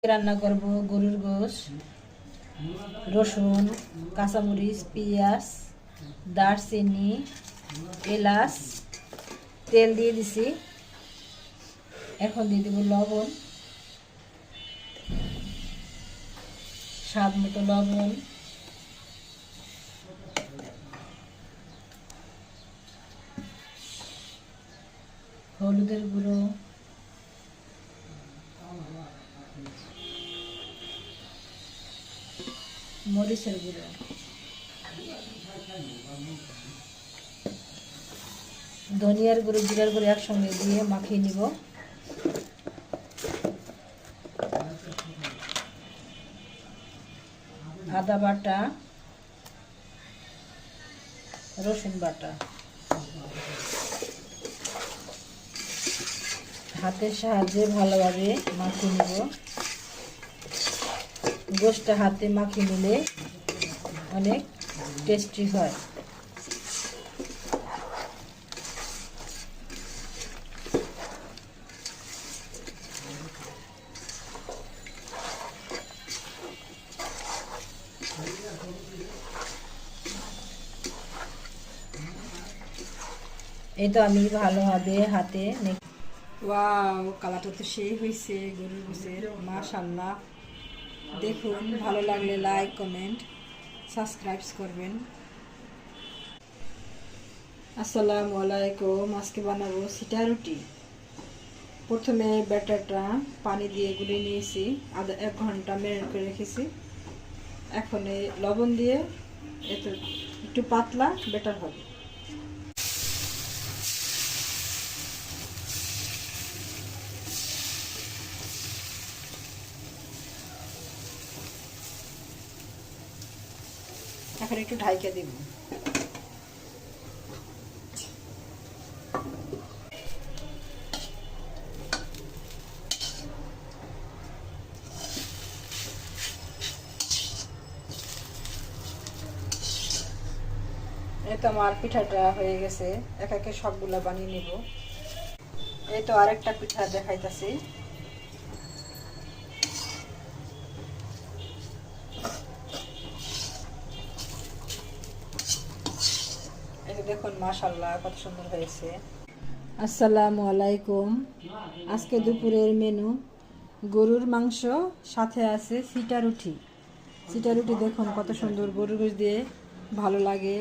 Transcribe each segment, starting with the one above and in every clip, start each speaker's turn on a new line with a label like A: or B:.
A: রান্না করব গরুর গোশ, রসুন, কাঁচামরিচ, পেঁয়াজ, দারচিনি, এলাচ, তেল দিয়ে দিছি। এখন দিয়ে দেব লবণ, স্বাদ মতো লবণ, হলুদের গুঁড়ো, মরিচের গুঁড়ো, ধনিয়ার গুঁড়ো, জিরার গুঁড়ো একসঙ্গে দিয়ে মাখিয়ে নিব। আদা বাটা, রসুন বাটা, হাতের সাহায্যে ভালোভাবে মাখিয়ে নিব। গোশটা হাতে মাখিয়ে নিলে অনেক টেস্টি হয়। এই তো আমি ভালোভাবে হাতে ওয়াও, কালারটা তো সেই হয়েছে গরুর গোশের, মাশাআল্লাহ। দেখুন, ভালো লাগলে লাইক, কমেন্ট, সাবস্ক্রাইব করবেন। আসসালামু আলাইকুম। আজকে বানাবো সিটা রুটি। প্রথমে ব্যাটারটা পানি দিয়ে গুলিয়ে নিয়েছি, আধা 1 ঘন্টা ম্যারিনেট করে রেখেছি। এখন লবণ দিয়ে একটু পাতলা ব্যাটার হবে। এখন একটু ঢাইকা দিব। এই তো আমার পিঠাটা হয়ে গেছে, এক একে সবগুলা বানিয়ে নেব। এই তো আরেকটা পিঠা দেখাইতেছি। এই তো দেখুন, মাশাআল্লাহ কত সুন্দর হয়েছে। আসসালামু আলাইকুম। আজকে দুপুরের মেনু গরুর মাংস, সাথে আছে সিটা রুটি। সিটা রুটি দেখুন কত সুন্দর, গরুর গোশ দিয়ে ভালো লাগে।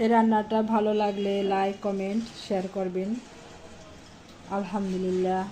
A: এই রান্নাটা ভালো লাগলে লাইক, কমেন্ট, শেয়ার করবেন। আলহামদুলিল্লাহ।